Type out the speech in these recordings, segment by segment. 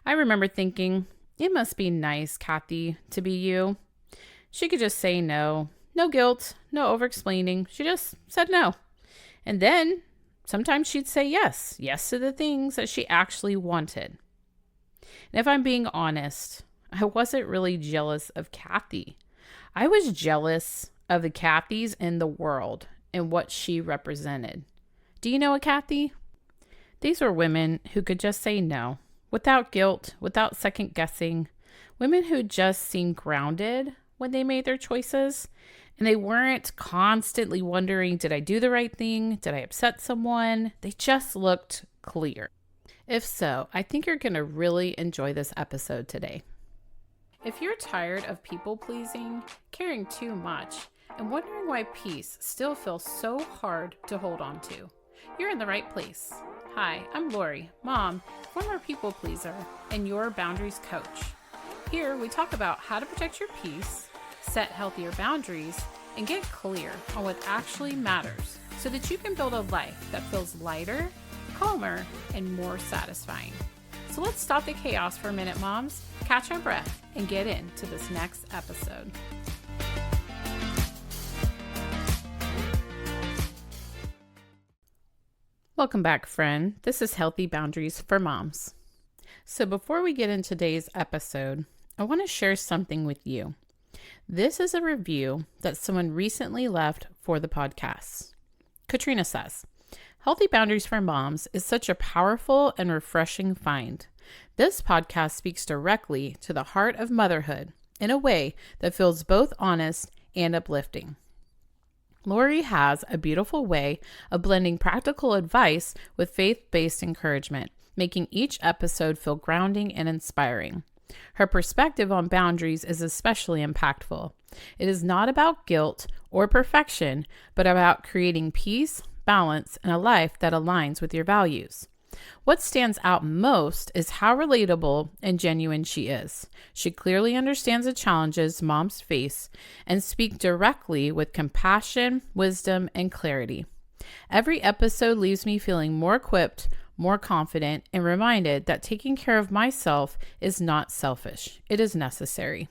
I remember thinking, it must be nice, Kathy, to be you. She could just say no. No guilt, no over-explaining. She just said no. And then sometimes she'd say yes. Yes to the things that she actually wanted. And if I'm being honest, I wasn't really jealous of Kathy. I was jealous of the Kathys in the world and what she represented. Do you know a Kathy? These were women who could just say no, without guilt, without second guessing. Women who just seemed grounded when they made their choices. And they weren't constantly wondering, did I do the right thing? Did I upset someone? They just looked clear. If so, I think you're going to really enjoy this episode today. If you're tired of people pleasing, caring too much, and wondering why peace still feels so hard to hold on to, you're in the right place. Hi, I'm Lori, mom, former people pleaser, and your boundaries coach. Here we talk about how to protect your peace, set healthier boundaries, and get clear on what actually matters so that you can build a life that feels lighter, calmer, and more satisfying. So let's stop the chaos for a minute, moms, catch our breath, and get into this next episode. Welcome back, friend. This is Healthy Boundaries for Moms. So before we get into today's episode, I want to share something with you. This is a review that someone recently left for the podcast. Katrina says, Healthy Boundaries for Moms is such a powerful and refreshing find. This podcast speaks directly to the heart of motherhood in a way that feels both honest and uplifting. Lori has a beautiful way of blending practical advice with faith-based encouragement, making each episode feel grounding and inspiring. Her perspective on boundaries is especially impactful. It is not about guilt or perfection, but about creating peace, balance, and a life that aligns with your values. What stands out most is how relatable and genuine she is. She clearly understands the challenges moms face and speaks directly with compassion, wisdom, and clarity. Every episode leaves me feeling more equipped, more confident, and reminded that taking care of myself is not selfish. It is necessary.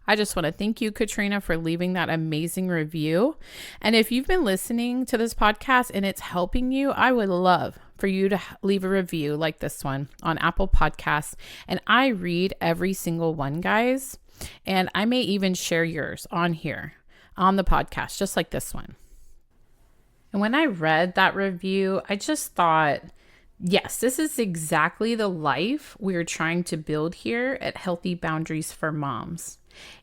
I just want to thank you, Katrina, for leaving that amazing review. And if you've been listening to this podcast and it's helping you, I would love for you to leave a review like this one on Apple Podcasts. And I read every single one, guys. And I may even share yours on here on the podcast, just like this one. And when I read that review, I just thought, yes, this is exactly the life we're trying to build here at Healthy Boundaries for Moms.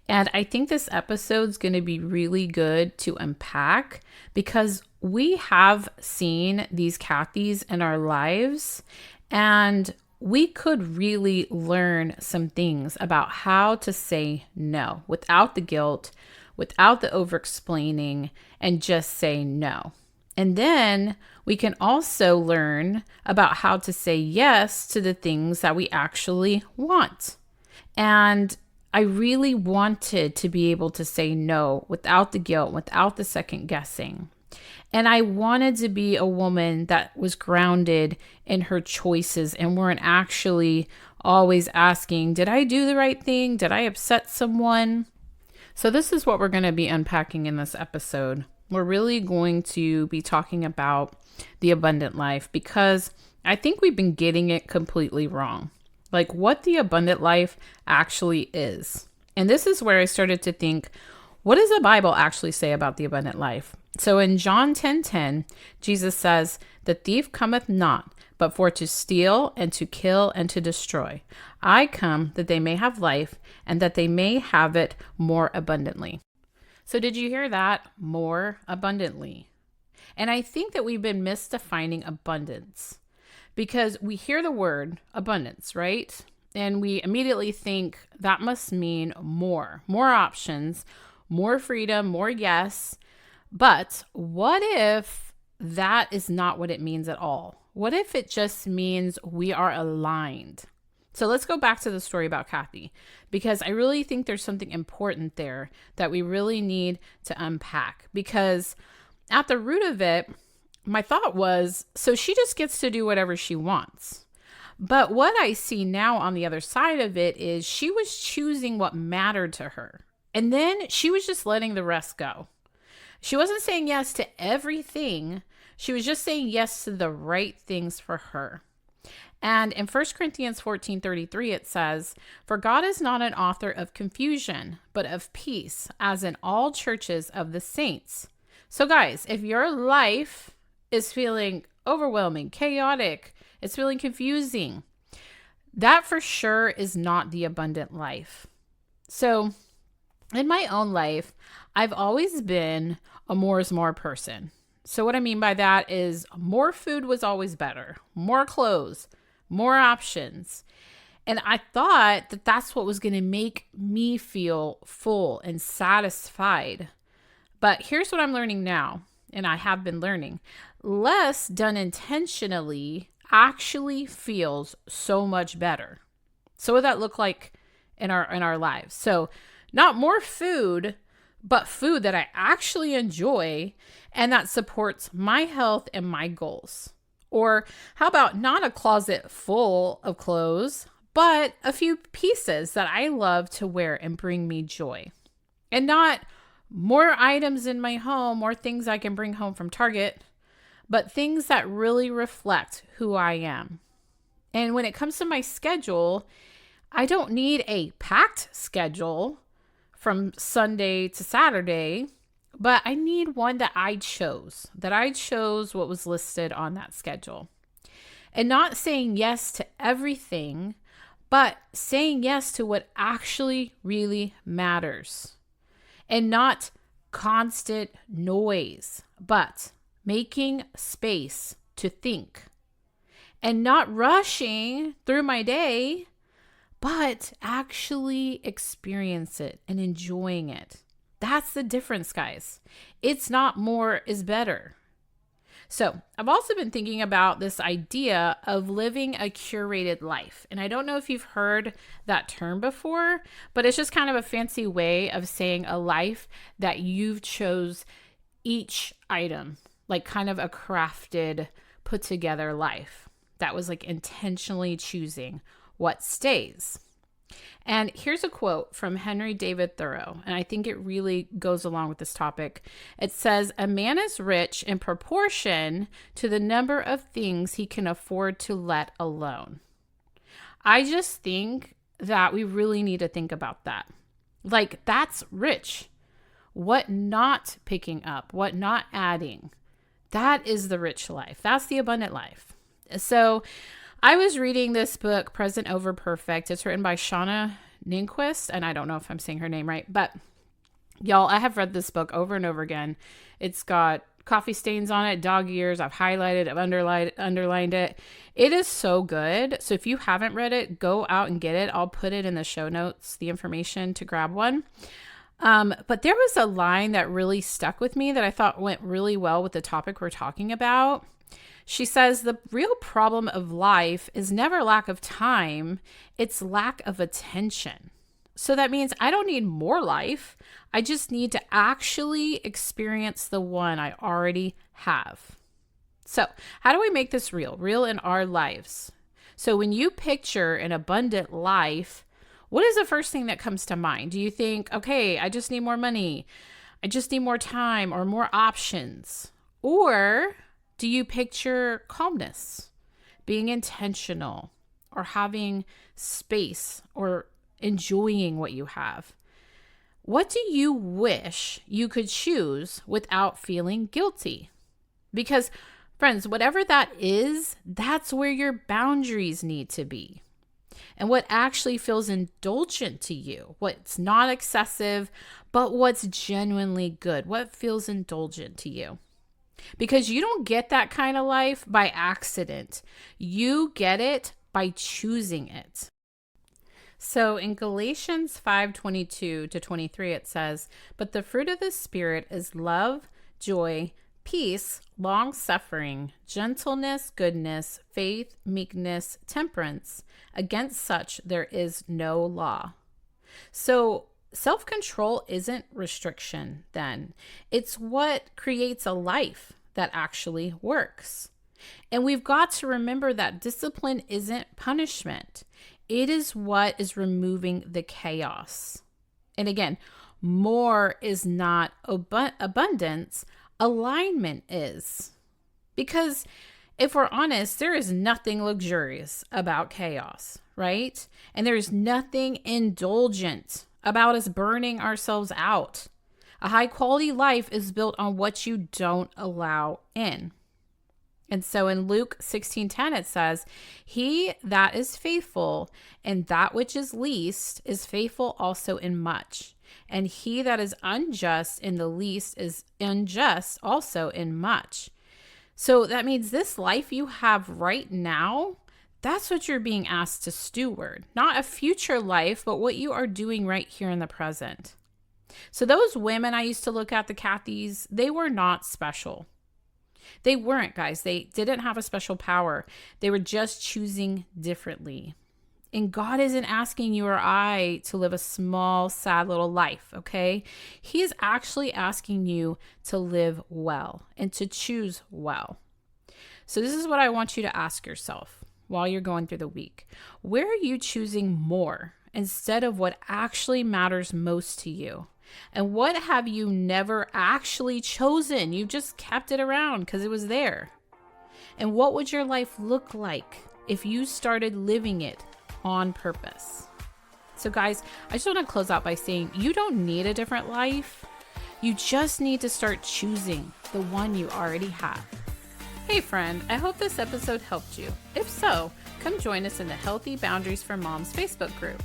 And I think this episode's going to be really good to unpack because we have seen these Kathys in our lives and we could really learn some things about how to say no without the guilt, without the over-explaining, and just say no. And then we can also learn about how to say yes to the things that we actually want. And I really wanted to be able to say no without the guilt, without the second guessing. And I wanted to be a woman that was grounded in her choices and weren't actually always asking, did I do the right thing? Did I upset someone? So this is what we're going to be unpacking in this episode. We're really going to be talking about the abundant life because I think we've been getting it completely wrong. Like what the abundant life actually is. And this is where I started to think, what does the Bible actually say about the abundant life? So in John 10:10, Jesus says, the thief cometh not, but for to steal and to kill and to destroy. I come that they may have life and that they may have it more abundantly. So did you hear that? More abundantly. And I think that we've been misdefining abundance because we hear the word abundance, right? And we immediately think that must mean more options, more freedom, more yes. But what if that is not what it means at all? What if it just means we are aligned? So let's go back to the story about Kathy, because I really think there's something important there that we really need to unpack. Because at the root of it, my thought was, so she just gets to do whatever she wants. But what I see now on the other side of it is she was choosing what mattered to her. And then she was just letting the rest go. She wasn't saying yes to everything. She was just saying yes to the right things for her. And in 1 Corinthians 14:33, it says, "For God is not an author of confusion, but of peace, as in all churches of the saints." So guys, if your life is feeling overwhelming, chaotic, it's feeling confusing, that for sure is not the abundant life. So in my own life, I've always been a more is more person. So what I mean by that is more food was always better, more clothes, more options. And I thought that that's what was going to make me feel full and satisfied. But here's what I'm learning now, and I have been learning. Less done intentionally actually feels so much better. So what would that look like in our lives? So not more food, but food that I actually enjoy and that supports my health and my goals. Or how about not a closet full of clothes, but a few pieces that I love to wear and bring me joy. And not more items in my home or things I can bring home from Target, but things that really reflect who I am. And when it comes to my schedule, I don't need a packed schedule from Sunday to Saturday, but I need one that I chose what was listed on that schedule. And not saying yes to everything, but saying yes to what actually really matters. And not constant noise, but making space to think. And not rushing through my day, but actually experience it and enjoying it. That's the difference, guys. It's not more is better. So I've also been thinking about this idea of living a curated life. And I don't know if you've heard that term before, but it's just kind of a fancy way of saying a life that you've chose each item, like kind of a crafted, put together life that was like intentionally choosing what stays. And here's a quote from Henry David Thoreau, and I think it really goes along with this topic. It says, "A man is rich in proportion to the number of things he can afford to let alone." I just think that we really need to think about that. Like, that's rich. What not picking up, what not adding, that is the rich life. That's the abundant life. So I was reading this book, Present Over Perfect. It's written by Shauna Ninquist, and I don't know if I'm saying her name right, but y'all, I have read this book over and over again. It's got coffee stains on it, dog ears. I've highlighted, I've underlined it. It is so good. So if you haven't read it, go out and get it. I'll put it in the show notes, the information to grab one. But there was a line that really stuck with me that I thought went really well with the topic we're talking about. She says, "The real problem of life is never lack of time, it's lack of attention." So that means I don't need more life. I just need to actually experience the one I already have. So how do we make this real in our lives? So when you picture an abundant life, what is the first thing that comes to mind? Do you think, okay, I just need more money, I just need more time or more options? Or do you picture calmness, being intentional, or having space, or enjoying what you have? What do you wish you could choose without feeling guilty? Because, friends, whatever that is, that's where your boundaries need to be. And what actually feels indulgent to you, what's not excessive, but what's genuinely good, what feels indulgent to you. Because you don't get that kind of life by accident. You get it by choosing it. So in Galatians 5:22-23, it says, "But the fruit of the Spirit is love, joy, peace, long-suffering, gentleness, goodness, faith, meekness, temperance. Against such there is no law." So self-control isn't restriction then. It's what creates a life that actually works. And we've got to remember that discipline isn't punishment. It is what is removing the chaos. And again, more is not abundance, alignment is. Because if we're honest, there is nothing luxurious about chaos, right? And there is nothing indulgent about us burning ourselves out. A high quality life is built on what you don't allow in. And so in Luke 16:10, it says, "He that is faithful in that which is least is faithful also in much. And he that is unjust in the least is unjust also in much." So that means this life you have right now, that's what you're being asked to steward. Not a future life, but what you are doing right here in the present. So those women I used to look at, the Kathys, they were not special. They weren't, guys. They didn't have a special power. They were just choosing differently. And God isn't asking you or I to live a small, sad little life, okay? He is actually asking you to live well and to choose well. So this is what I want you to ask yourself while you're going through the week. Where are you choosing more instead of what actually matters most to you? And what have you never actually chosen? You just kept it around because it was there. And what would your life look like if you started living it on purpose? So guys, I just want to close out by saying you don't need a different life. You just need to start choosing the one you already have. Hey friend, I hope this episode helped you. If so, come join us in the Healthy Boundaries for Moms Facebook group.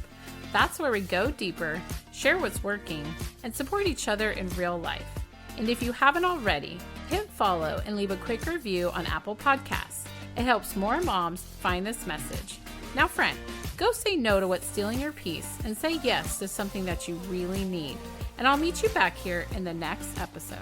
That's where we go deeper, share what's working, and support each other in real life. And if you haven't already, hit follow and leave a quick review on Apple Podcasts. It helps more moms find this message. Now friend, go say no to what's stealing your peace and say yes to something that you really need. And I'll meet you back here in the next episode.